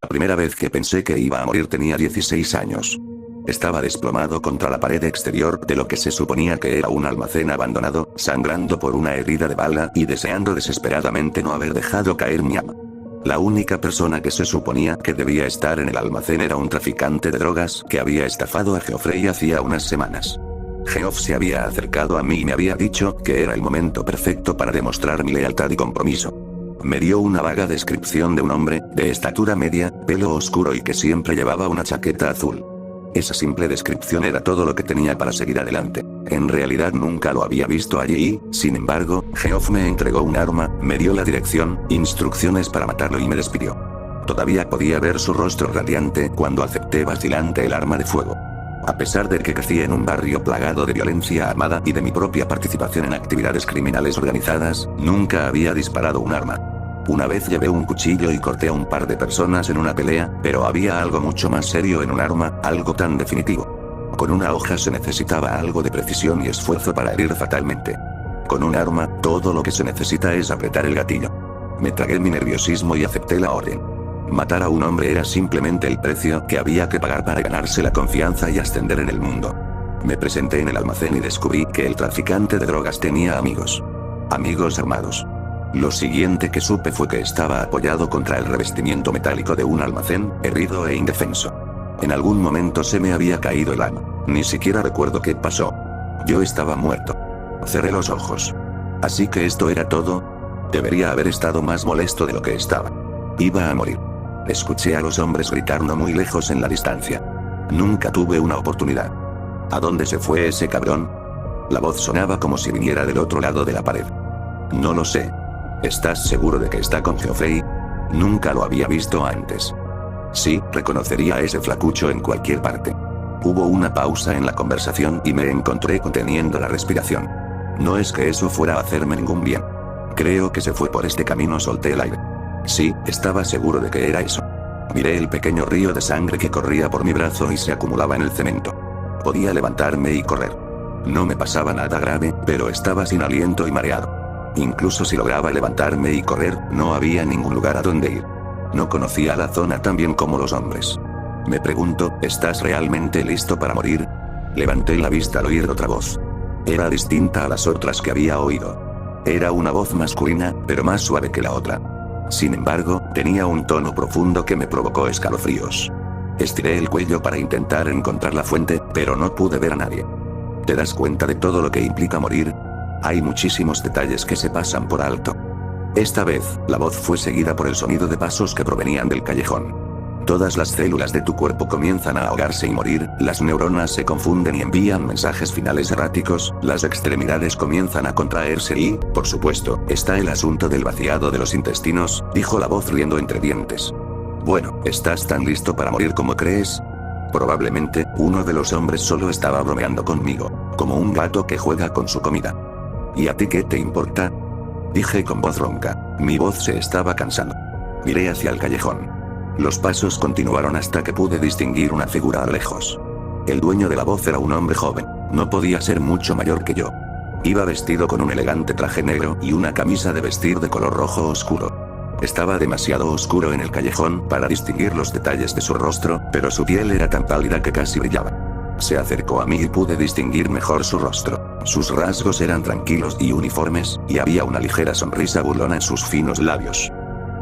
La primera vez que pensé que iba a morir tenía 16 años. Estaba desplomado contra la pared exterior de lo que se suponía que era un almacén abandonado, sangrando por una herida de bala y deseando desesperadamente no haber dejado caer mi arma. La única persona que se suponía que debía estar en el almacén era un traficante de drogas que había estafado a Geoffrey hacía unas semanas. Geoff se había acercado a mí y me había dicho que era el momento perfecto para demostrar mi lealtad y compromiso. Me dio una vaga descripción de un hombre, de estatura media, pelo oscuro y que siempre llevaba una chaqueta azul. Esa simple descripción era todo lo que tenía para seguir adelante. En realidad nunca lo había visto allí, sin embargo, Geoff me entregó un arma, me dio la dirección, instrucciones para matarlo y me despidió. Todavía podía ver su rostro radiante cuando acepté vacilante el arma de fuego. A pesar de que crecí en un barrio plagado de violencia armada y de mi propia participación en actividades criminales organizadas, nunca había disparado un arma. Una vez llevé un cuchillo y corté a un par de personas en una pelea, pero había algo mucho más serio en un arma, algo tan definitivo. Con una hoja se necesitaba algo de precisión y esfuerzo para herir fatalmente. Con un arma, todo lo que se necesita es apretar el gatillo. Me tragué mi nerviosismo y acepté la orden. Matar a un hombre era simplemente el precio que había que pagar para ganarse la confianza y ascender en el mundo. Me presenté en el almacén y descubrí que el traficante de drogas tenía amigos. Amigos armados. Lo siguiente que supe fue que estaba apoyado contra el revestimiento metálico de un almacén, herido e indefenso. En algún momento se me había caído el arma. Ni siquiera recuerdo qué pasó. Yo estaba muerto. Cerré los ojos. Así que esto era todo. Debería haber estado más molesto de lo que estaba. Iba a morir. Escuché a los hombres gritar no muy lejos en la distancia. Nunca tuve una oportunidad. ¿A dónde se fue ese cabrón? La voz sonaba como si viniera del otro lado de la pared. No lo sé. ¿Estás seguro de que está con Geoffrey? Nunca lo había visto antes. Sí, reconocería a ese flacucho en cualquier parte. Hubo una pausa en la conversación y me encontré conteniendo la respiración. No es que eso fuera a hacerme ningún bien. Creo que se fue por este camino, solté el aire. Sí, estaba seguro de que era eso. Miré el pequeño río de sangre que corría por mi brazo y se acumulaba en el cemento. Podía levantarme y correr. No me pasaba nada grave, pero estaba sin aliento y mareado. Incluso si lograba levantarme y correr, no había ningún lugar a donde ir. No conocía la zona tan bien como los hombres. Me pregunto, ¿estás realmente listo para morir? Levanté la vista al oír otra voz. Era distinta a las otras que había oído. Era una voz masculina, pero más suave que la otra. Sin embargo, tenía un tono profundo que me provocó escalofríos. Estiré el cuello para intentar encontrar la fuente, pero no pude ver a nadie. ¿Te das cuenta de todo lo que implica morir? Hay muchísimos detalles que se pasan por alto. Esta vez, la voz fue seguida por el sonido de pasos que provenían del callejón. Todas las células de tu cuerpo comienzan a ahogarse y morir, las neuronas se confunden y envían mensajes finales erráticos, las extremidades comienzan a contraerse y, por supuesto, está el asunto del vaciado de los intestinos, dijo la voz riendo entre dientes. Bueno, ¿estás tan listo para morir como crees? Probablemente, uno de los hombres solo estaba bromeando conmigo, como un gato que juega con su comida. ¿Y a ti qué te importa? Dije con voz ronca. Mi voz se estaba cansando. Miré hacia el callejón. Los pasos continuaron hasta que pude distinguir una figura a lo lejos. El dueño de la voz era un hombre joven. No podía ser mucho mayor que yo. Iba vestido con un elegante traje negro y una camisa de vestir de color rojo oscuro. Estaba demasiado oscuro en el callejón para distinguir los detalles de su rostro, pero su piel era tan pálida que casi brillaba. Se acercó a mí y pude distinguir mejor su rostro. Sus rasgos eran tranquilos y uniformes, y había una ligera sonrisa burlona en sus finos labios.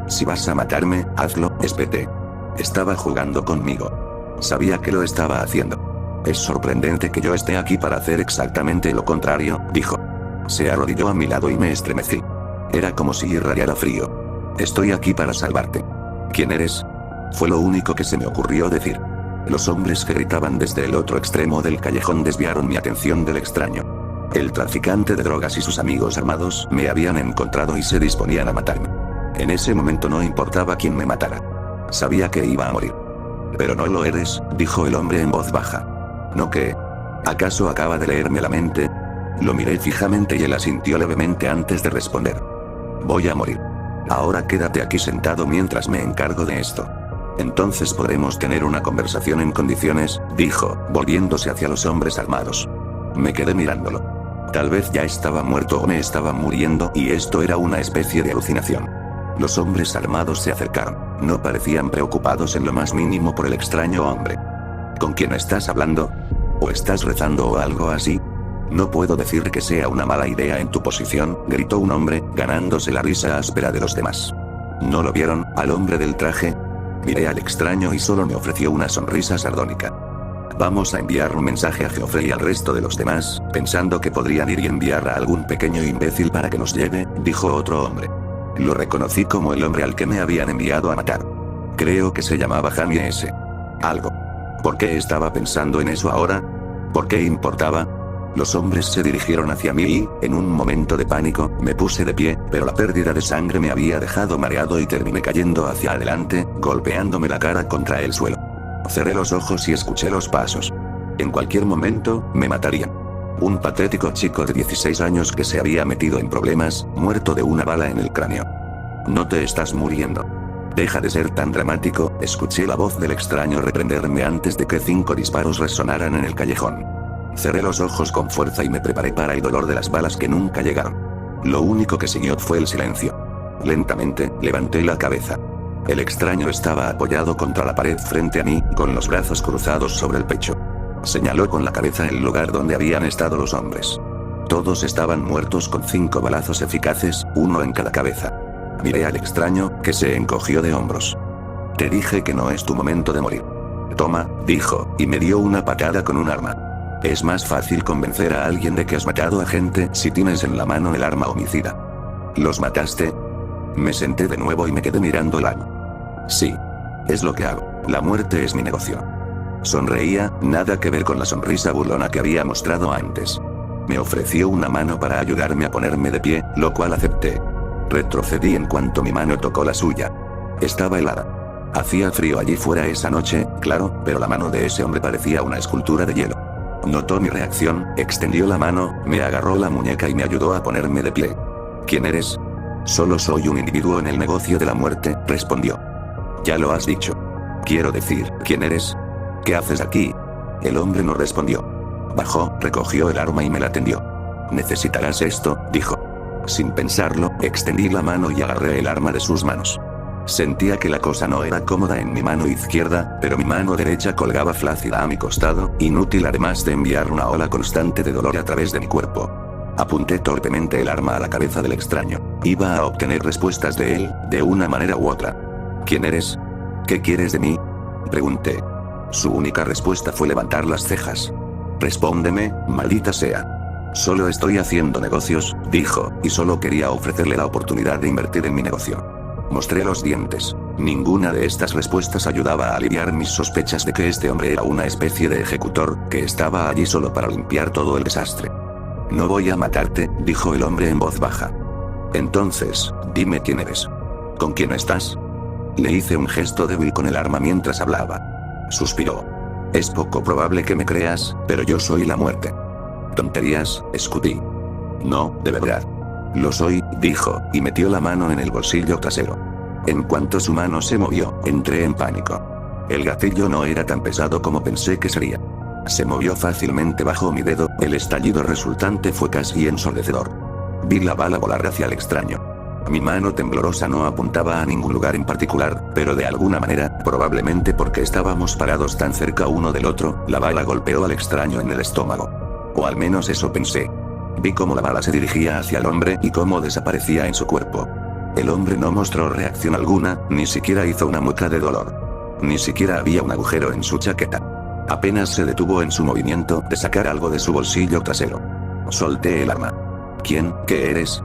Si vas a matarme, hazlo, espeté. Estaba jugando conmigo. Sabía que lo estaba haciendo. Es sorprendente que yo esté aquí para hacer exactamente lo contrario, dijo. Se arrodilló a mi lado y me estremecí. Era como si irradiara frío. Estoy aquí para salvarte. ¿Quién eres? Fue lo único que se me ocurrió decir. Los hombres que gritaban desde el otro extremo del callejón desviaron mi atención del extraño. El traficante de drogas y sus amigos armados me habían encontrado y se disponían a matarme. En ese momento no importaba quién me matara. Sabía que iba a morir. Pero no lo eres, dijo el hombre en voz baja. ¿No qué? ¿Acaso acaba de leerme la mente? Lo miré fijamente y él asintió levemente antes de responder. Voy a morir. Ahora quédate aquí sentado mientras me encargo de esto. Entonces podremos tener una conversación en condiciones, dijo, volviéndose hacia los hombres armados. Me quedé mirándolo. Tal vez ya estaba muerto o me estaba muriendo y esto era una especie de alucinación. Los hombres armados se acercaron. No parecían preocupados en lo más mínimo por el extraño hombre. ¿Con quién estás hablando? ¿O estás rezando o algo así? No puedo decir que sea una mala idea en tu posición, gritó un hombre, ganándose la risa áspera de los demás. ¿No lo vieron, al hombre del traje? Miré al extraño y solo me ofreció una sonrisa sardónica. Vamos a enviar un mensaje a Geoffrey y al resto de los demás, pensando que podrían ir y enviar a algún pequeño imbécil para que nos lleve, dijo otro hombre. Lo reconocí como el hombre al que me habían enviado a matar. Creo que se llamaba Jamie S. Algo. ¿Por qué estaba pensando en eso ahora? ¿Por qué importaba? Los hombres se dirigieron hacia mí y, en un momento de pánico, me puse de pie, pero la pérdida de sangre me había dejado mareado y terminé cayendo hacia adelante, golpeándome la cara contra el suelo. Cerré los ojos y escuché los pasos. En cualquier momento, me matarían. Un patético chico de 16 años que se había metido en problemas, muerto de una bala en el cráneo. No te estás muriendo. Deja de ser tan dramático, escuché la voz del extraño reprenderme antes de que 5 disparos resonaran en el callejón. Cerré los ojos con fuerza y me preparé para el dolor de las balas que nunca llegaron. Lo único que siguió fue el silencio. Lentamente, levanté la cabeza. El extraño estaba apoyado contra la pared frente a mí, con los brazos cruzados sobre el pecho. Señaló con la cabeza el lugar donde habían estado los hombres. Todos estaban muertos con 5 balazos eficaces, uno en cada cabeza. Miré al extraño, que se encogió de hombros. Te dije que no es tu momento de morir. Toma, dijo, y me dio una patada con un arma. Es más fácil convencer a alguien de que has matado a gente si tienes en la mano el arma homicida. ¿Los mataste? Me senté de nuevo y me quedé mirando el arma. Sí. Es lo que hago. La muerte es mi negocio. Sonreía, nada que ver con la sonrisa burlona que había mostrado antes. Me ofreció una mano para ayudarme a ponerme de pie, lo cual acepté. Retrocedí en cuanto mi mano tocó la suya. Estaba helada. Hacía frío allí fuera esa noche, claro, pero la mano de ese hombre parecía una escultura de hielo. Notó mi reacción, extendió la mano, me agarró la muñeca y me ayudó a ponerme de pie. ¿Quién eres? Solo soy un individuo en el negocio de la muerte, respondió. Ya lo has dicho. Quiero decir, ¿quién eres? ¿Qué haces aquí? El hombre no respondió. Bajó, recogió el arma y me la tendió. Necesitarás esto, dijo. Sin pensarlo, extendí la mano y agarré el arma de sus manos. Sentía que la cosa no era cómoda en mi mano izquierda, pero mi mano derecha colgaba flácida a mi costado, inútil además de enviar una ola constante de dolor a través de mi cuerpo. Apunté torpemente el arma a la cabeza del extraño. Iba a obtener respuestas de él, de una manera u otra. ¿Quién eres? ¿Qué quieres de mí? Pregunté. Su única respuesta fue levantar las cejas. Respóndeme, maldita sea. Solo estoy haciendo negocios, dijo, y solo quería ofrecerle la oportunidad de invertir en mi negocio. Mostré los dientes. Ninguna de estas respuestas ayudaba a aliviar mis sospechas de que este hombre era una especie de ejecutor, que estaba allí solo para limpiar todo el desastre. No voy a matarte, dijo el hombre en voz baja. Entonces, dime quién eres. ¿Con quién estás? Le hice un gesto débil con el arma mientras hablaba. Suspiró. Es poco probable que me creas, pero yo soy la muerte. Tonterías, escupí. No, de verdad. Lo soy, dijo, y metió la mano en el bolsillo trasero. En cuanto su mano se movió, entré en pánico. El gatillo no era tan pesado como pensé que sería. Se movió fácilmente bajo mi dedo, el estallido resultante fue casi ensordecedor. Vi la bala volar hacia el extraño. Mi mano temblorosa no apuntaba a ningún lugar en particular, pero de alguna manera, probablemente porque estábamos parados tan cerca uno del otro, la bala golpeó al extraño en el estómago. O al menos eso pensé. Vi cómo la bala se dirigía hacia el hombre y cómo desaparecía en su cuerpo. El hombre no mostró reacción alguna, ni siquiera hizo una mueca de dolor. Ni siquiera había un agujero en su chaqueta. Apenas se detuvo en su movimiento de sacar algo de su bolsillo trasero. Solté el arma. ¿Quién, qué eres?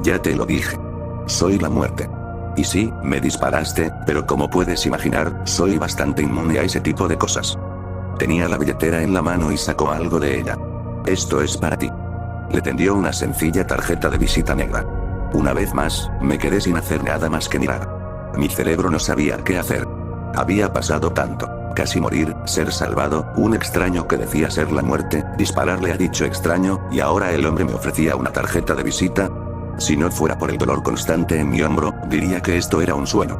Ya te lo dije. Soy la muerte. Y sí, me disparaste, pero como puedes imaginar, soy bastante inmune a ese tipo de cosas. Tenía la billetera en la mano y sacó algo de ella. Esto es para ti. Le tendió una sencilla tarjeta de visita negra. Una vez más, me quedé sin hacer nada más que mirar. Mi cerebro no sabía qué hacer. Había pasado tanto. Casi morir, ser salvado, un extraño que decía ser la muerte, dispararle a dicho extraño, y ahora el hombre me ofrecía una tarjeta de visita. Si no fuera por el dolor constante en mi hombro, diría que esto era un sueño.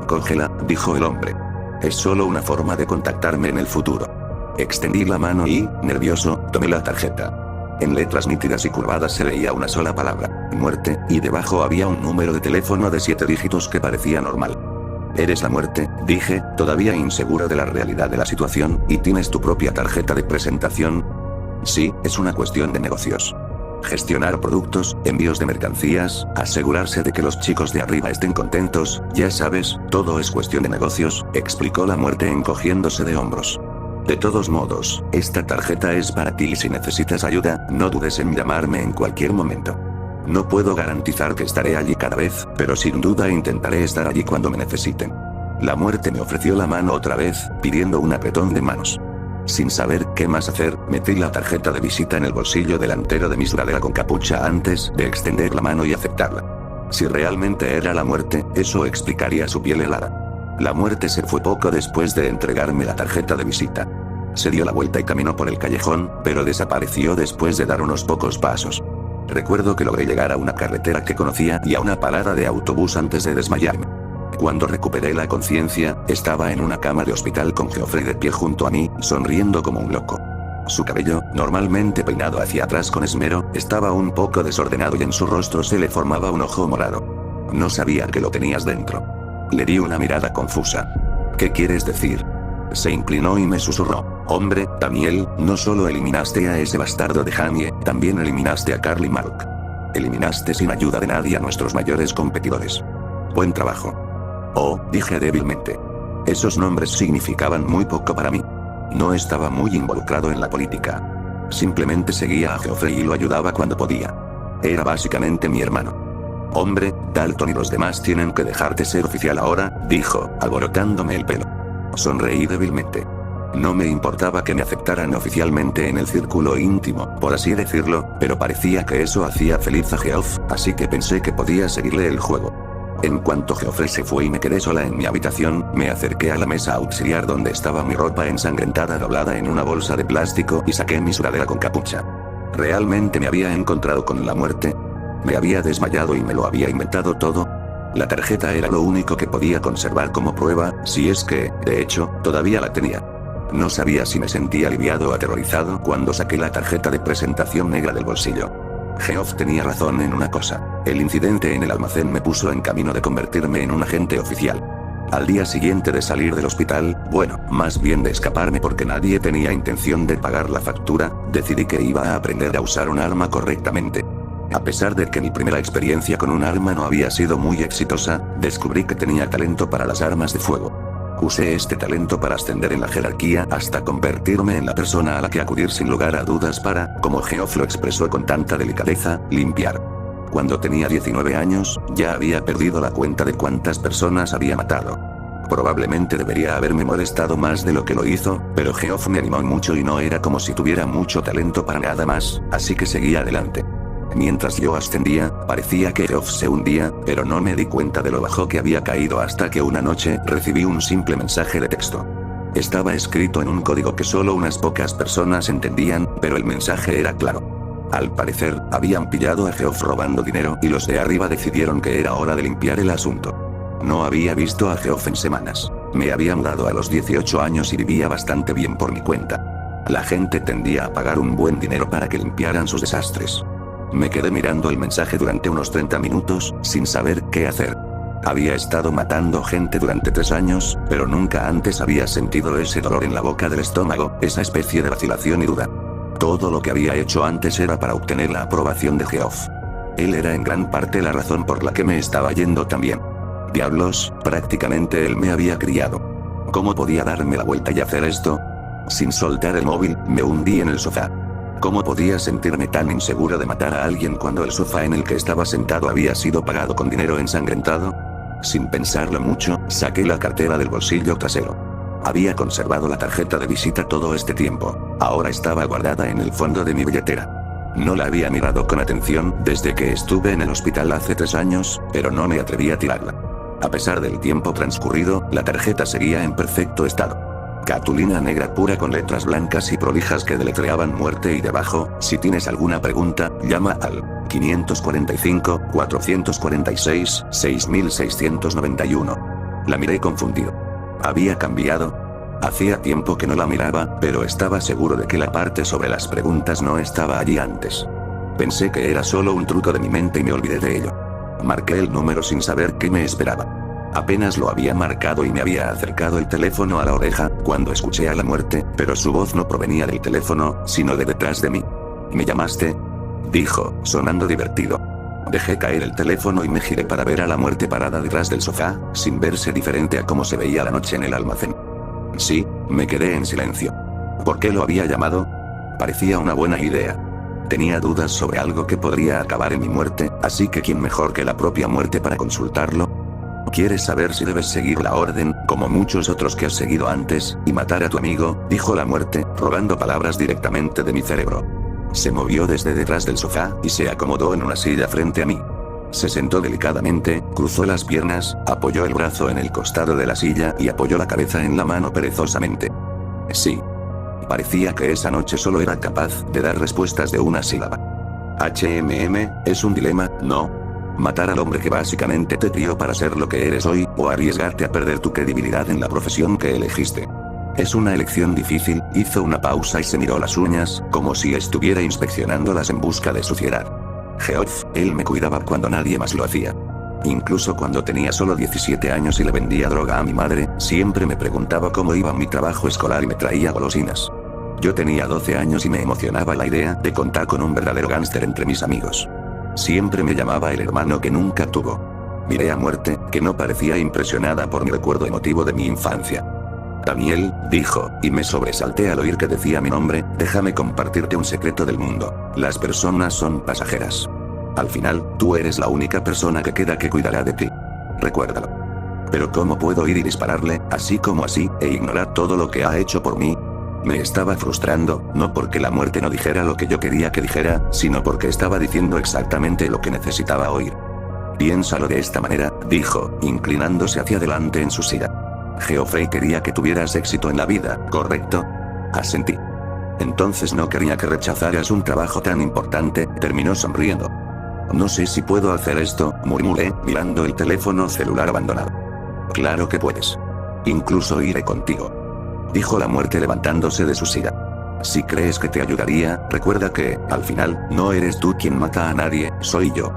Cógela, dijo el hombre. Es solo una forma de contactarme en el futuro. Extendí la mano y, nervioso, tomé la tarjeta. En letras nítidas y curvadas se leía una sola palabra, muerte, y debajo había un número de teléfono de 7 dígitos que parecía normal. Eres la muerte, dije, todavía inseguro de la realidad de la situación, y tienes tu propia tarjeta de presentación. Sí, es una cuestión de negocios. Gestionar productos, envíos de mercancías, asegurarse de que los chicos de arriba estén contentos, ya sabes, todo es cuestión de negocios, explicó la muerte encogiéndose de hombros. De todos modos, esta tarjeta es para ti y si necesitas ayuda, no dudes en llamarme en cualquier momento. No puedo garantizar que estaré allí cada vez, pero sin duda intentaré estar allí cuando me necesiten. La muerte me ofreció la mano otra vez, pidiendo un apretón de manos. Sin saber qué más hacer, metí la tarjeta de visita en el bolsillo delantero de mi sudadera con capucha antes de extender la mano y aceptarla. Si realmente era la muerte, eso explicaría su piel helada. La muerte se fue poco después de entregarme la tarjeta de visita. Se dio la vuelta y caminó por el callejón, pero desapareció después de dar unos pocos pasos. Recuerdo que logré llegar a una carretera que conocía y a una parada de autobús antes de desmayarme. Cuando recuperé la conciencia, estaba en una cama de hospital con Geoffrey de pie junto a mí, sonriendo como un loco. Su cabello, normalmente peinado hacia atrás con esmero, estaba un poco desordenado y en su rostro se le formaba un ojo morado. No sabía que lo tenías dentro. Le di una mirada confusa. ¿Qué quieres decir? Se inclinó y me susurró. Hombre, Daniel, no solo eliminaste a ese bastardo de Jamie, también eliminaste a Carl y Mark. Eliminaste sin ayuda de nadie a nuestros mayores competidores. Buen trabajo. Oh, dije débilmente. Esos nombres significaban muy poco para mí. No estaba muy involucrado en la política. Simplemente seguía a Geoffrey y lo ayudaba cuando podía. Era básicamente mi hermano. Hombre, Dalton y los demás tienen que dejarte ser oficial ahora, dijo, alborotándome el pelo. Sonreí débilmente. No me importaba que me aceptaran oficialmente en el círculo íntimo, por así decirlo, pero parecía que eso hacía feliz a Geoff, así que pensé que podía seguirle el juego. En cuanto Geoffrey se fue y me quedé sola en mi habitación, me acerqué a la mesa auxiliar donde estaba mi ropa ensangrentada doblada en una bolsa de plástico y saqué mi sudadera con capucha. ¿Realmente me había encontrado con la muerte? ¿Me había desmayado y me lo había inventado todo? La tarjeta era lo único que podía conservar como prueba, si es que, de hecho, todavía la tenía. No sabía si me sentía aliviado o aterrorizado cuando saqué la tarjeta de presentación negra del bolsillo. Geoff tenía razón en una cosa. El incidente en el almacén me puso en camino de convertirme en un agente oficial. Al día siguiente de salir del hospital, bueno, más bien de escaparme porque nadie tenía intención de pagar la factura, decidí que iba a aprender a usar un arma correctamente. A pesar de que mi primera experiencia con un arma no había sido muy exitosa, descubrí que tenía talento para las armas de fuego. Usé este talento para ascender en la jerarquía hasta convertirme en la persona a la que acudir sin lugar a dudas para, como Geoff lo expresó con tanta delicadeza, limpiar. Cuando tenía 19 años, ya había perdido la cuenta de cuántas personas había matado. Probablemente debería haberme molestado más de lo que lo hizo, pero Geoff me animó mucho y no era como si tuviera mucho talento para nada más, así que seguí adelante. Mientras yo ascendía, parecía que Geoff se hundía, pero no me di cuenta de lo bajo que había caído hasta que una noche recibí un simple mensaje de texto. Estaba escrito en un código que solo unas pocas personas entendían, pero el mensaje era claro. Al parecer, habían pillado a Geoff robando dinero y los de arriba decidieron que era hora de limpiar el asunto. No había visto a Geoff en semanas. Me había mudado a los 18 años y vivía bastante bien por mi cuenta. La gente tendía a pagar un buen dinero para que limpiaran sus desastres. Me quedé mirando el mensaje durante unos 30 minutos, sin saber qué hacer. Había estado matando gente durante 3 años, pero nunca antes había sentido ese dolor en la boca del estómago, esa especie de vacilación y duda. Todo lo que había hecho antes era para obtener la aprobación de Geoff. Él era en gran parte la razón por la que me estaba yendo tan bien. Diablos, prácticamente él me había criado. ¿Cómo podía darme la vuelta y hacer esto? Sin soltar el móvil, me hundí en el sofá. ¿Cómo podía sentirme tan inseguro de matar a alguien cuando el sofá en el que estaba sentado había sido pagado con dinero ensangrentado? Sin pensarlo mucho, saqué la cartera del bolsillo trasero. Había conservado la tarjeta de visita todo este tiempo. Ahora estaba guardada en el fondo de mi billetera. No la había mirado con atención desde que estuve en el hospital hace 3 años, pero no me atreví a tirarla. A pesar del tiempo transcurrido, la tarjeta seguía en perfecto estado. Cartulina negra pura con letras blancas y prolijas que deletreaban muerte y debajo, si tienes alguna pregunta, llama al 545-446-6691. La miré confundido. ¿Había cambiado? Hacía tiempo que no la miraba, pero estaba seguro de que la parte sobre las preguntas no estaba allí antes. Pensé que era solo un truco de mi mente y me olvidé de ello. Marqué el número sin saber qué me esperaba. Apenas lo había marcado y me había acercado el teléfono a la oreja, cuando escuché a la muerte, pero su voz no provenía del teléfono, sino de detrás de mí. ¿Me llamaste?, dijo, sonando divertido. Dejé caer el teléfono y me giré para ver a la muerte parada detrás del sofá, sin verse diferente a cómo se veía la noche en el almacén. Sí, me quedé en silencio. ¿Por qué lo había llamado? Parecía una buena idea. Tenía dudas sobre algo que podría acabar en mi muerte, así que ¿quién mejor que la propia muerte para consultarlo? ¿Quieres saber si debes seguir la orden, como muchos otros que has seguido antes, y matar a tu amigo?, dijo la muerte, robando palabras directamente de mi cerebro. Se movió desde detrás del sofá, y se acomodó en una silla frente a mí. Se sentó delicadamente, cruzó las piernas, apoyó el brazo en el costado de la silla y apoyó la cabeza en la mano perezosamente. Sí. Parecía que esa noche solo era capaz de dar respuestas de una sílaba. Es un dilema, ¿no? Matar al hombre que básicamente te crió para ser lo que eres hoy, o arriesgarte a perder tu credibilidad en la profesión que elegiste. Es una elección difícil, hizo una pausa y se miró las uñas, como si estuviera inspeccionándolas en busca de suciedad. Geoff, él me cuidaba cuando nadie más lo hacía. Incluso cuando tenía solo 17 años y le vendía droga a mi madre, siempre me preguntaba cómo iba mi trabajo escolar y me traía golosinas. Yo tenía 12 años y me emocionaba la idea de contar con un verdadero gángster entre mis amigos. Siempre me llamaba el hermano que nunca tuvo. Miré a muerte, que no parecía impresionada por mi recuerdo emotivo de mi infancia. Daniel, dijo, y me sobresalté al oír que decía mi nombre, déjame compartirte un secreto del mundo. Las personas son pasajeras. Al final, tú eres la única persona que queda que cuidará de ti. Recuérdalo. Pero ¿cómo puedo ir y dispararle, así como así, e ignorar todo lo que ha hecho por mí? Me estaba frustrando, no porque la muerte no dijera lo que yo quería que dijera, sino porque estaba diciendo exactamente lo que necesitaba oír. Piénsalo de esta manera, dijo, inclinándose hacia adelante en su silla. Geoffrey quería que tuvieras éxito en la vida, ¿correcto? Asentí. Entonces no quería que rechazaras un trabajo tan importante, terminó sonriendo. No sé si puedo hacer esto, murmuré, mirando el teléfono celular abandonado. Claro que puedes. Incluso iré contigo, dijo la muerte levantándose de su silla. Si crees que te ayudaría, recuerda que, al final, no eres tú quien mata a nadie, soy yo.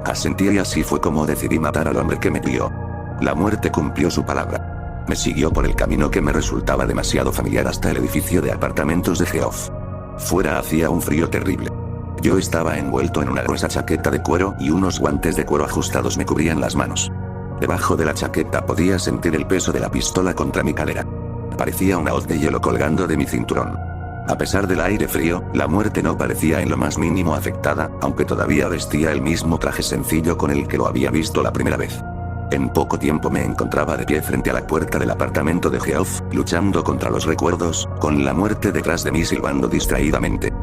Asentí y así fue como decidí matar al hombre que me crió. La muerte cumplió su palabra. Me siguió por el camino que me resultaba demasiado familiar hasta el edificio de apartamentos de Geoff. Fuera hacía un frío terrible. Yo estaba envuelto en una gruesa chaqueta de cuero y unos guantes de cuero ajustados me cubrían las manos. Debajo de la chaqueta podía sentir el peso de la pistola contra mi cadera. Parecía una hoz de hielo colgando de mi cinturón. A pesar del aire frío, la muerte no parecía en lo más mínimo afectada, aunque todavía vestía el mismo traje sencillo con el que lo había visto la primera vez. En poco tiempo me encontraba de pie frente a la puerta del apartamento de Geoff, luchando contra los recuerdos, con la muerte detrás de mí silbando distraídamente.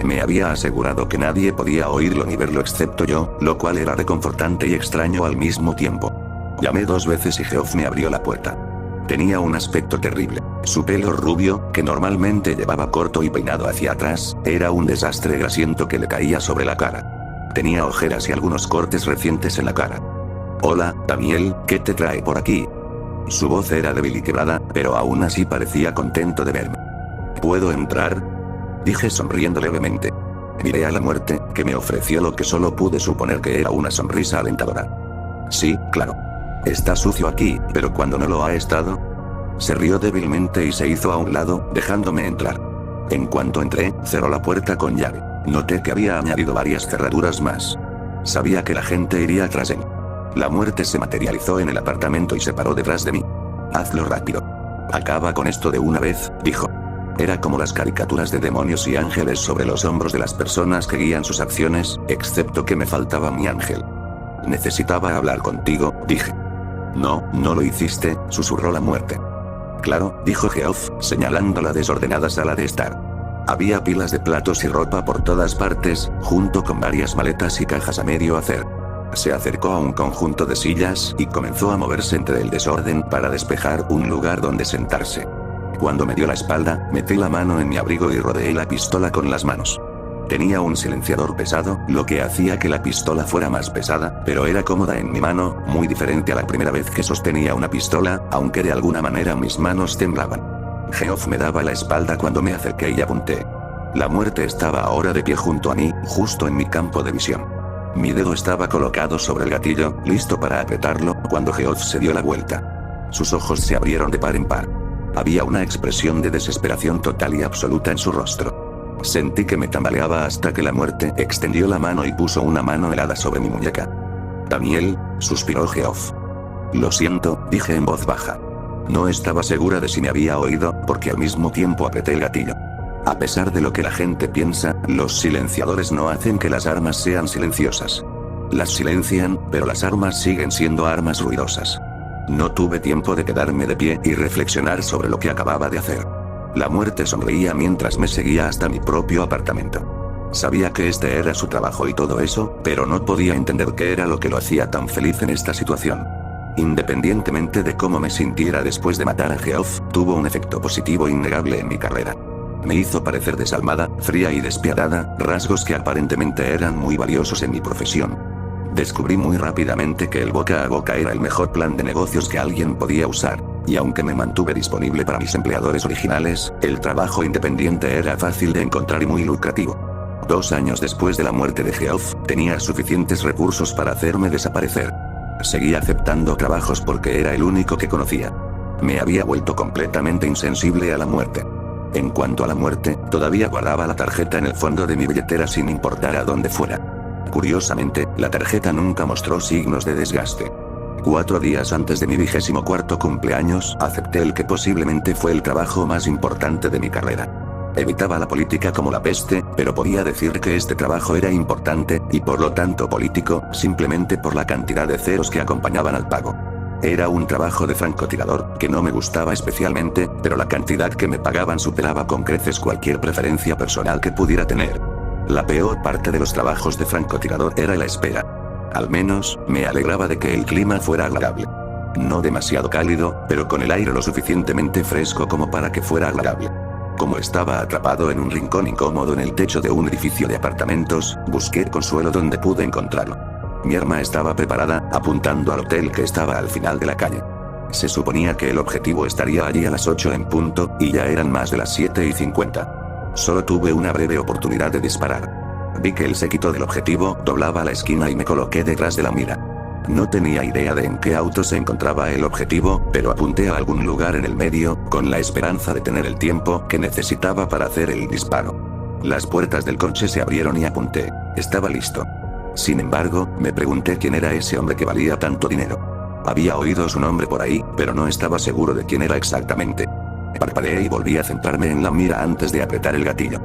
Me había asegurado que nadie podía oírlo ni verlo excepto yo, lo cual era reconfortante y extraño al mismo tiempo. Llamé 2 veces y Geoff me abrió la puerta. Tenía un aspecto terrible. Su pelo rubio, que normalmente llevaba corto y peinado hacia atrás, era un desastre grasiento que le caía sobre la cara. Tenía ojeras y algunos cortes recientes en la cara. Hola, Daniel, ¿qué te trae por aquí? Su voz era débil y quebrada, pero aún así parecía contento de verme. ¿Puedo entrar?, dije sonriendo levemente. Miré a la muerte, que me ofreció lo que solo pude suponer que era una sonrisa alentadora. Sí, claro. Está sucio aquí, pero cuando no lo ha estado. Se rió débilmente y se hizo a un lado, dejándome entrar. En cuanto entré, cerró la puerta con llave. Noté que había añadido varias cerraduras más. Sabía que la gente iría tras él. La muerte se materializó en el apartamento y se paró detrás de mí. Hazlo rápido. Acaba con esto de una vez, dijo. Era como las caricaturas de demonios y ángeles sobre los hombros de las personas que guían sus acciones, excepto que me faltaba mi ángel. Necesitaba hablar contigo, dije. No, no lo hiciste, susurró la muerte. Claro, dijo Geoff, señalando la desordenada sala de estar. Había pilas de platos y ropa por todas partes, junto con varias maletas y cajas a medio hacer. Se acercó a un conjunto de sillas y comenzó a moverse entre el desorden para despejar un lugar donde sentarse. Cuando me dio la espalda, metí la mano en mi abrigo y rodeé la pistola con las manos. Tenía un silenciador pesado, lo que hacía que la pistola fuera más pesada, pero era cómoda en mi mano, muy diferente a la primera vez que sostenía una pistola, aunque de alguna manera mis manos temblaban. Geoff me daba la espalda cuando me acerqué y apunté. La muerte estaba ahora de pie junto a mí, justo en mi campo de visión. Mi dedo estaba colocado sobre el gatillo, listo para apretarlo, cuando Geoff se dio la vuelta. Sus ojos se abrieron de par en par. Había una expresión de desesperación total y absoluta en su rostro. Sentí que me tambaleaba hasta que la muerte extendió la mano y puso una mano helada sobre mi muñeca. «Daniel», suspiró Geoff. «Lo siento», dije en voz baja. No estaba segura de si me había oído, porque al mismo tiempo apreté el gatillo. A pesar de lo que la gente piensa, los silenciadores no hacen que las armas sean silenciosas. Las silencian, pero las armas siguen siendo armas ruidosas. No tuve tiempo de quedarme de pie y reflexionar sobre lo que acababa de hacer. La muerte sonreía mientras me seguía hasta mi propio apartamento. Sabía que este era su trabajo y todo eso, pero no podía entender qué era lo que lo hacía tan feliz en esta situación. Independientemente de cómo me sintiera después de matar a Geoff, tuvo un efecto positivo innegable en mi carrera. Me hizo parecer desalmada, fría y despiadada, rasgos que aparentemente eran muy valiosos en mi profesión. Descubrí muy rápidamente que el boca a boca era el mejor plan de negocios que alguien podía usar, y aunque me mantuve disponible para mis empleadores originales, el trabajo independiente era fácil de encontrar y muy lucrativo. 2 años después de la muerte de Geoff, tenía suficientes recursos para hacerme desaparecer. Seguía aceptando trabajos porque era el único que conocía. Me había vuelto completamente insensible a la muerte. En cuanto a la muerte, todavía guardaba la tarjeta en el fondo de mi billetera sin importar a dónde fuera. Curiosamente, la tarjeta nunca mostró signos de desgaste. 4 días antes de mi 24º cumpleaños, acepté el que posiblemente fue el trabajo más importante de mi carrera. Evitaba la política como la peste, pero podía decir que este trabajo era importante, y por lo tanto político, simplemente por la cantidad de ceros que acompañaban al pago. Era un trabajo de francotirador, que no me gustaba especialmente, pero la cantidad que me pagaban superaba con creces cualquier preferencia personal que pudiera tener. La peor parte de los trabajos de francotirador era la espera. Al menos, me alegraba de que el clima fuera agradable. No demasiado cálido, pero con el aire lo suficientemente fresco como para que fuera agradable. Como estaba atrapado en un rincón incómodo en el techo de un edificio de apartamentos, busqué consuelo donde pude encontrarlo. Mi arma estaba preparada, apuntando al hotel que estaba al final de la calle. Se suponía que el objetivo estaría allí a las 8 en punto, y ya eran más de las 7:50. Solo tuve una breve oportunidad de disparar. Vi que el séquito del objetivo doblaba la esquina y me coloqué detrás de la mira. No tenía idea de en qué auto se encontraba el objetivo, pero apunté a algún lugar en el medio, con la esperanza de tener el tiempo que necesitaba para hacer el disparo. Las puertas del coche se abrieron y apunté. Estaba listo. Sin embargo, me pregunté quién era ese hombre que valía tanto dinero. Había oído su nombre por ahí, pero no estaba seguro de quién era exactamente. Parpadeé y volví a centrarme en la mira antes de apretar el gatillo.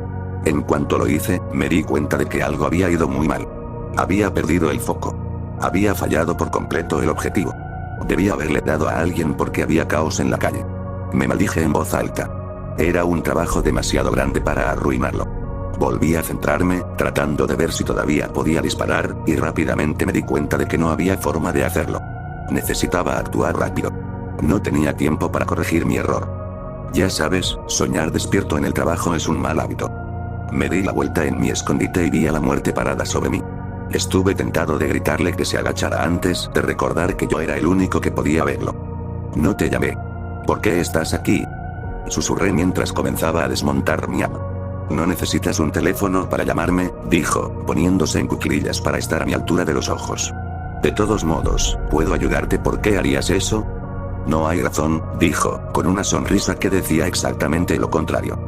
En cuanto lo hice, me di cuenta de que algo había ido muy mal. Había perdido el foco. Había fallado por completo el objetivo. Debía haberle dado a alguien porque había caos en la calle. Me maldije en voz alta. Era un trabajo demasiado grande para arruinarlo. Volví a centrarme, tratando de ver si todavía podía disparar, y rápidamente me di cuenta de que no había forma de hacerlo. Necesitaba actuar rápido. No tenía tiempo para corregir mi error. Ya sabes, soñar despierto en el trabajo es un mal hábito. Me di la vuelta en mi escondite y vi a la muerte parada sobre mí. Estuve tentado de gritarle que se agachara antes de recordar que yo era el único que podía verlo. No te llamé. ¿Por qué estás aquí?, susurré mientras comenzaba a desmontar mi arma. No necesitas un teléfono para llamarme, dijo, poniéndose en cuclillas para estar a mi altura de los ojos. De todos modos, ¿puedo ayudarte? ¿Por qué harías eso? No hay razón, dijo, con una sonrisa que decía exactamente lo contrario.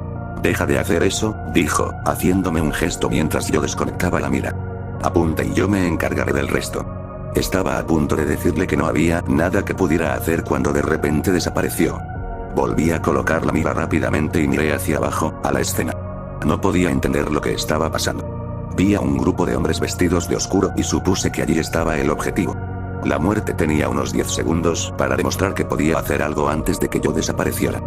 Deja de hacer eso, dijo, haciéndome un gesto mientras yo desconectaba la mira. Apunta y yo me encargaré del resto. Estaba a punto de decirle que no había nada que pudiera hacer cuando de repente desapareció. Volví a colocar la mira rápidamente y miré hacia abajo, a la escena. No podía entender lo que estaba pasando. Vi a un grupo de hombres vestidos de oscuro y supuse que allí estaba el objetivo. La muerte tenía unos 10 segundos para demostrar que podía hacer algo antes de que yo desapareciera.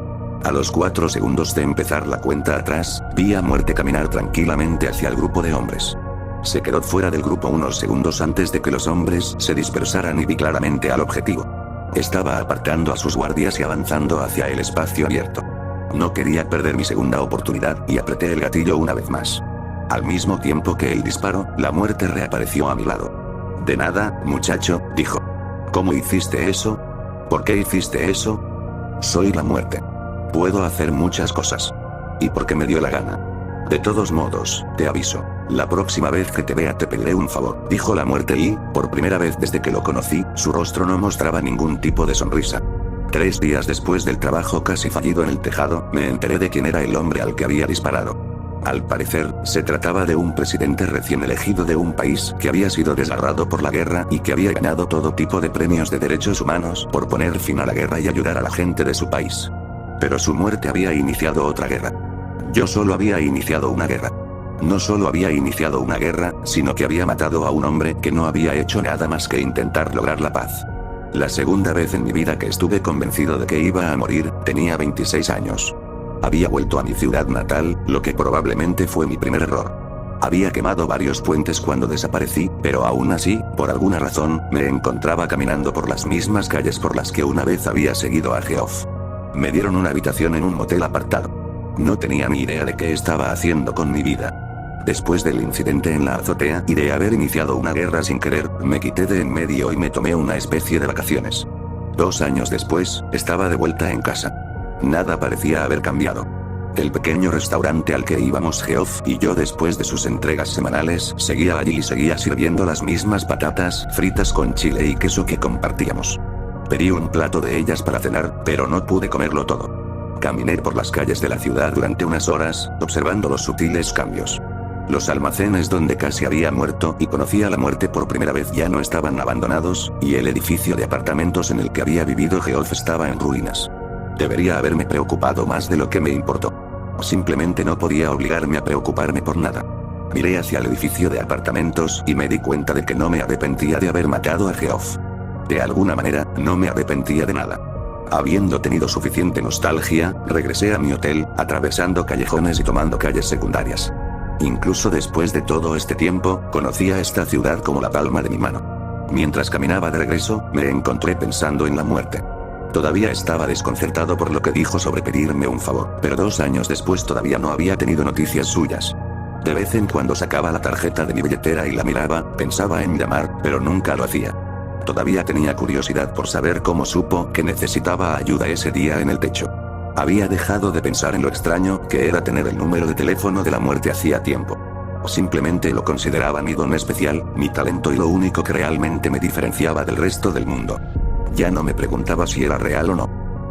A los 4 segundos de empezar la cuenta atrás, vi a muerte caminar tranquilamente hacia el grupo de hombres. Se quedó fuera del grupo unos segundos antes de que los hombres se dispersaran y vi claramente al objetivo. Estaba apartando a sus guardias y avanzando hacia el espacio abierto. No quería perder mi segunda oportunidad y apreté el gatillo una vez más. Al mismo tiempo que el disparo, la muerte reapareció a mi lado. De nada, muchacho, dijo. ¿Cómo hiciste eso? ¿Por qué hiciste eso? Soy la muerte. Puedo hacer muchas cosas. Y porque me dio la gana. De todos modos, te aviso. La próxima vez que te vea te pediré un favor, dijo la muerte y, por primera vez desde que lo conocí, su rostro no mostraba ningún tipo de sonrisa. 3 días después del trabajo casi fallido en el tejado, me enteré de quién era el hombre al que había disparado. Al parecer, se trataba de un presidente recién elegido de un país que había sido desgarrado por la guerra y que había ganado todo tipo de premios de derechos humanos por poner fin a la guerra y ayudar a la gente de su país. Pero su muerte había iniciado otra guerra. Yo solo había iniciado una guerra. No solo había iniciado una guerra, sino que había matado a un hombre que no había hecho nada más que intentar lograr la paz. La segunda vez en mi vida que estuve convencido de que iba a morir, tenía 26 años. Había vuelto a mi ciudad natal, lo que probablemente fue mi primer error. Había quemado varios puentes cuando desaparecí, pero aún así, por alguna razón, me encontraba caminando por las mismas calles por las que una vez había seguido a Geoff. Me dieron una habitación en un motel apartado. No tenía ni idea de qué estaba haciendo con mi vida. Después del incidente en la azotea y de haber iniciado una guerra sin querer, me quité de en medio y me tomé una especie de vacaciones. 2 años después, estaba de vuelta en casa. Nada parecía haber cambiado. El pequeño restaurante al que íbamos Geoff y yo después de sus entregas semanales seguía allí y seguía sirviendo las mismas patatas fritas con chile y queso que compartíamos. Pedí un plato de ellas para cenar, pero no pude comerlo todo. Caminé por las calles de la ciudad durante unas horas, observando los sutiles cambios. Los almacenes donde casi había muerto y conocía la muerte por primera vez ya no estaban abandonados, y el edificio de apartamentos en el que había vivido Geoff estaba en ruinas. Debería haberme preocupado más de lo que me importó. Simplemente no podía obligarme a preocuparme por nada. Miré hacia el edificio de apartamentos y me di cuenta de que no me arrepentía de haber matado a Geoff. De alguna manera, no me arrepentía de nada. Habiendo tenido suficiente nostalgia, regresé a mi hotel, atravesando callejones y tomando calles secundarias. Incluso después de todo este tiempo, conocía esta ciudad como la palma de mi mano. Mientras caminaba de regreso, me encontré pensando en la muerte. Todavía estaba desconcertado por lo que dijo sobre pedirme un favor, pero 2 años después todavía no había tenido noticias suyas. De vez en cuando sacaba la tarjeta de mi billetera y la miraba, pensaba en llamar, pero nunca lo hacía. Todavía tenía curiosidad por saber cómo supo que necesitaba ayuda ese día en el techo. Había dejado de pensar en lo extraño que era tener el número de teléfono de la muerte hacía tiempo. Simplemente lo consideraba mi don especial, mi talento y lo único que realmente me diferenciaba del resto del mundo. Ya no me preguntaba si era real o no.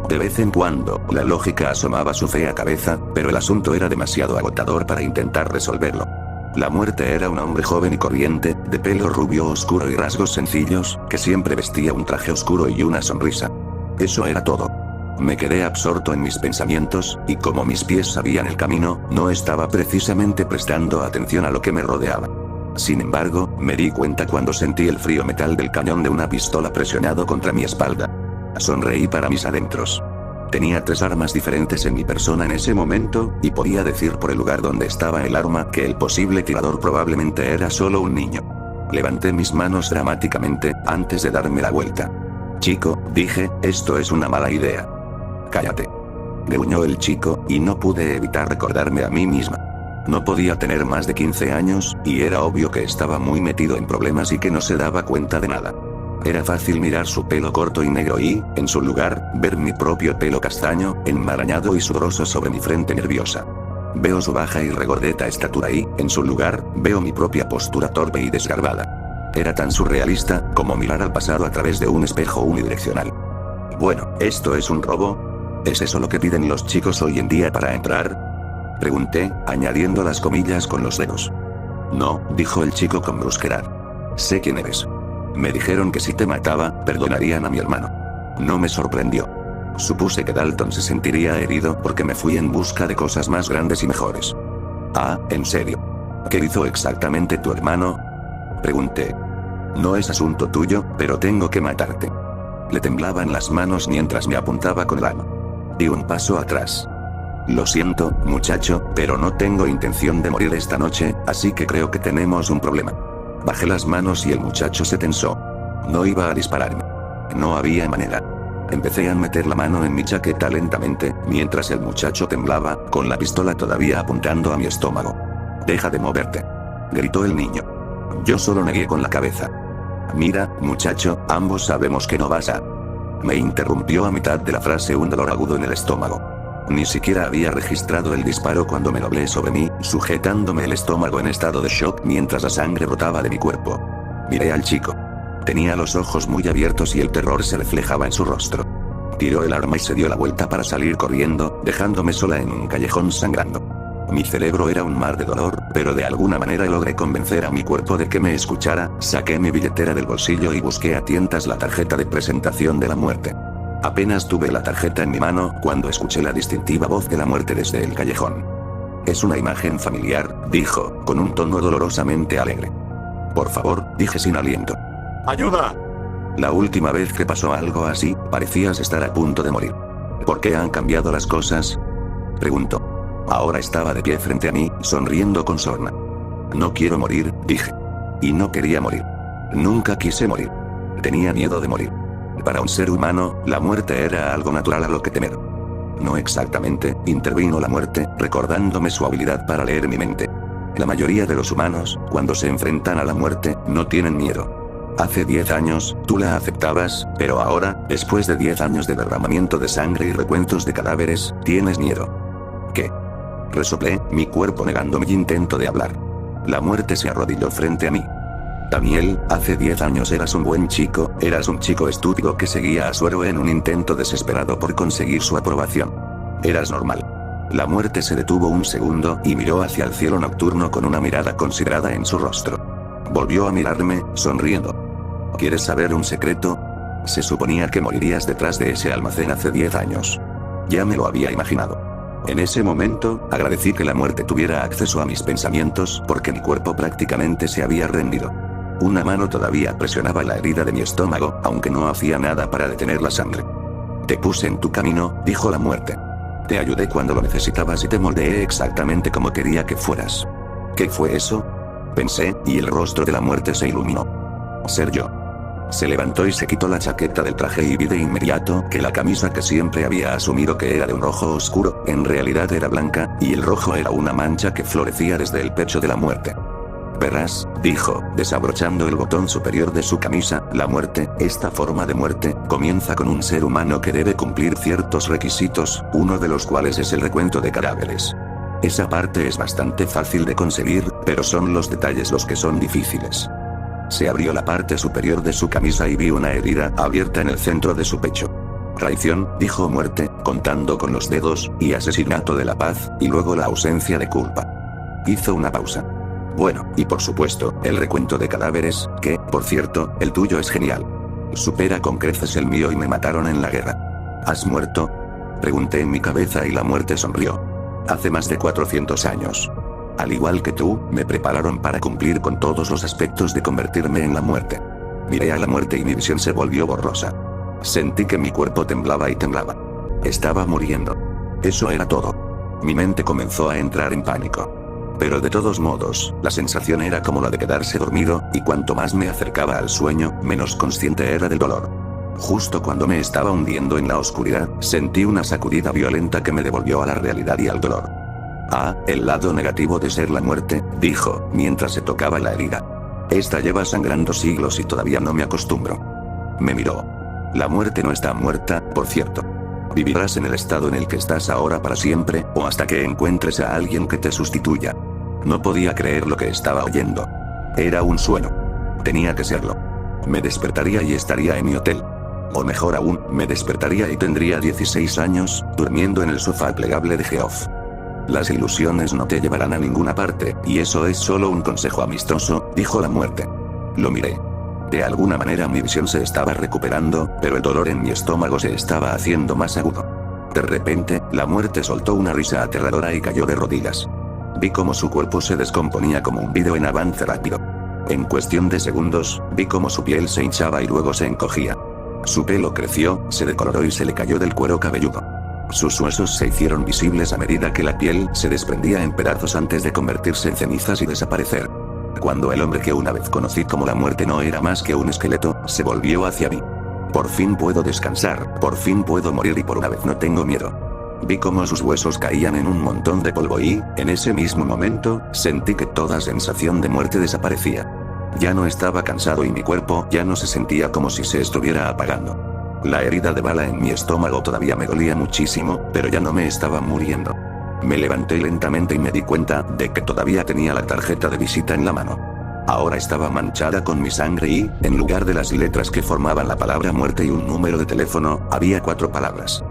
De vez en cuando, la lógica asomaba su fea cabeza, pero el asunto era demasiado agotador para intentar resolverlo. La muerte era un hombre joven y corriente, de pelo rubio oscuro y rasgos sencillos, que siempre vestía un traje oscuro y una sonrisa. Eso era todo. Me quedé absorto en mis pensamientos, y como mis pies sabían el camino, no estaba precisamente prestando atención a lo que me rodeaba. Sin embargo, me di cuenta cuando sentí el frío metal del cañón de una pistola presionado contra mi espalda. Sonreí para mis adentros. Tenía 3 armas diferentes en mi persona en ese momento, y podía decir por el lugar donde estaba el arma que el posible tirador probablemente era solo un niño. Levanté mis manos dramáticamente, antes de darme la vuelta. Chico, dije, esto es una mala idea. Cállate. Gruñó el chico, y no pude evitar recordarme a mí misma. No podía tener más de 15 años, y era obvio que estaba muy metido en problemas y que no se daba cuenta de nada. Era fácil mirar su pelo corto y negro y, en su lugar, ver mi propio pelo castaño, enmarañado y sudoroso sobre mi frente nerviosa. Veo su baja y regordeta estatura y, en su lugar, veo mi propia postura torpe y desgarbada. Era tan surrealista, como mirar al pasado a través de un espejo unidireccional. Bueno, ¿esto es un robo? ¿Es eso lo que piden los chicos hoy en día para entrar? Pregunté, añadiendo las comillas con los dedos. No, dijo el chico con brusquedad. Sé quién eres. Me dijeron que si te mataba, perdonarían a mi hermano. No me sorprendió. Supuse que Dalton se sentiría herido porque me fui en busca de cosas más grandes y mejores. Ah, ¿en serio? ¿Qué hizo exactamente tu hermano? Pregunté. No es asunto tuyo, pero tengo que matarte. Le temblaban las manos mientras me apuntaba con el arma. Di un paso atrás. Lo siento, muchacho, pero no tengo intención de morir esta noche, así que creo que tenemos un problema. Bajé las manos y el muchacho se tensó. No iba a dispararme. No había manera. Empecé a meter la mano en mi chaqueta lentamente, mientras el muchacho temblaba, con la pistola todavía apuntando a mi estómago. Deja de moverte. Gritó el niño. Yo solo negué con la cabeza. Mira, muchacho, ambos sabemos que no vas a... Me interrumpió a mitad de la frase un dolor agudo en el estómago. Ni siquiera había registrado el disparo cuando me doblé sobre mí, sujetándome el estómago en estado de shock mientras la sangre brotaba de mi cuerpo. Miré al chico. Tenía los ojos muy abiertos y el terror se reflejaba en su rostro. Tiró el arma y se dio la vuelta para salir corriendo, dejándome sola en un callejón sangrando. Mi cerebro era un mar de dolor, pero de alguna manera logré convencer a mi cuerpo de que me escuchara, saqué mi billetera del bolsillo y busqué a tientas la tarjeta de presentación de la muerte. Apenas tuve la tarjeta en mi mano cuando escuché la distintiva voz de la muerte desde el callejón. Es una imagen familiar, dijo, con un tono dolorosamente alegre. Por favor, dije sin aliento. ¡Ayuda! La última vez que pasó algo así, parecías estar a punto de morir. ¿Por qué han cambiado las cosas? Preguntó. Ahora estaba de pie frente a mí, sonriendo con sorna. No quiero morir, dije. Y no quería morir. Nunca quise morir. Tenía miedo de morir. Para un ser humano, la muerte era algo natural a lo que temer. No exactamente, intervino la muerte, recordándome su habilidad para leer mi mente. La mayoría de los humanos, cuando se enfrentan a la muerte, no tienen miedo. Hace 10 años, tú la aceptabas, pero ahora, después de 10 años de derramamiento de sangre y recuentos de cadáveres, tienes miedo. ¿Qué? Resoplé, mi cuerpo negando mi intento de hablar. La muerte se arrodilló frente a mí. Daniel, hace 10 años eras un buen chico, eras un chico estúpido que seguía a su héroe en un intento desesperado por conseguir su aprobación. Eras normal. La muerte se detuvo un segundo y miró hacia el cielo nocturno con una mirada considerada en su rostro. Volvió a mirarme, sonriendo. ¿Quieres saber un secreto? Se suponía que morirías detrás de ese almacén hace 10 años. Ya me lo había imaginado. En ese momento, agradecí que la muerte tuviera acceso a mis pensamientos porque mi cuerpo prácticamente se había rendido. Una mano todavía presionaba la herida de mi estómago, aunque no hacía nada para detener la sangre. Te puse en tu camino, dijo la muerte. Te ayudé cuando lo necesitabas y te moldeé exactamente como quería que fueras. ¿Qué fue eso? Pensé, y el rostro de la muerte se iluminó. Ser yo. Se levantó y se quitó la chaqueta del traje y vi de inmediato que la camisa que siempre había asumido que era de un rojo oscuro, en realidad era blanca, y el rojo era una mancha que florecía desde el pecho de la muerte. Verás, dijo, desabrochando el botón superior de su camisa, la muerte, esta forma de muerte, comienza con un ser humano que debe cumplir ciertos requisitos, uno de los cuales es el recuento de cadáveres. Esa parte es bastante fácil de conseguir, pero son los detalles los que son difíciles. Se abrió la parte superior de su camisa y vi una herida abierta en el centro de su pecho. Traición, dijo muerte, contando con los dedos, y asesinato de la paz, y luego la ausencia de culpa. Hizo una pausa. Bueno, y por supuesto, el recuento de cadáveres, que, por cierto, el tuyo es genial. Supera con creces el mío y me mataron en la guerra. ¿Has muerto? Pregunté en mi cabeza y la muerte sonrió. Hace más de 400 años. Al igual que tú, me prepararon para cumplir con todos los aspectos de convertirme en la muerte. Miré a la muerte y mi visión se volvió borrosa. Sentí que mi cuerpo temblaba y temblaba. Estaba muriendo. Eso era todo. Mi mente comenzó a entrar en pánico. Pero de todos modos, la sensación era como la de quedarse dormido, y cuanto más me acercaba al sueño, menos consciente era del dolor. Justo cuando me estaba hundiendo en la oscuridad, sentí una sacudida violenta que me devolvió a la realidad y al dolor. Ah, el lado negativo de ser la muerte, dijo, mientras se tocaba la herida. Esta lleva sangrando siglos y todavía no me acostumbro. Me miró. La muerte no está muerta, por cierto. Vivirás en el estado en el que estás ahora para siempre, o hasta que encuentres a alguien que te sustituya. No podía creer lo que estaba oyendo. Era un sueño. Tenía que serlo. Me despertaría y estaría en mi hotel. O mejor aún, me despertaría y tendría 16 años, durmiendo en el sofá plegable de Geoff. Las ilusiones no te llevarán a ninguna parte, y eso es solo un consejo amistoso, dijo la muerte. Lo miré. De alguna manera mi visión se estaba recuperando, pero el dolor en mi estómago se estaba haciendo más agudo. De repente, la muerte soltó una risa aterradora y cayó de rodillas. Vi cómo su cuerpo se descomponía como un vídeo en avance rápido. En cuestión de segundos, vi cómo su piel se hinchaba y luego se encogía. Su pelo creció, se decoloró y se le cayó del cuero cabelludo. Sus huesos se hicieron visibles a medida que la piel se desprendía en pedazos antes de convertirse en cenizas y desaparecer. Cuando el hombre que una vez conocí como la muerte no era más que un esqueleto, se volvió hacia mí. Por fin puedo descansar, por fin puedo morir y por una vez no tengo miedo. Vi cómo sus huesos caían en un montón de polvo y, en ese mismo momento, sentí que toda sensación de muerte desaparecía. Ya no estaba cansado y mi cuerpo ya no se sentía como si se estuviera apagando. La herida de bala en mi estómago todavía me dolía muchísimo, pero ya no me estaba muriendo. Me levanté lentamente y me di cuenta de que todavía tenía la tarjeta de visita en la mano. Ahora estaba manchada con mi sangre y, en lugar de las letras que formaban la palabra muerte y un número de teléfono, había 4 palabras.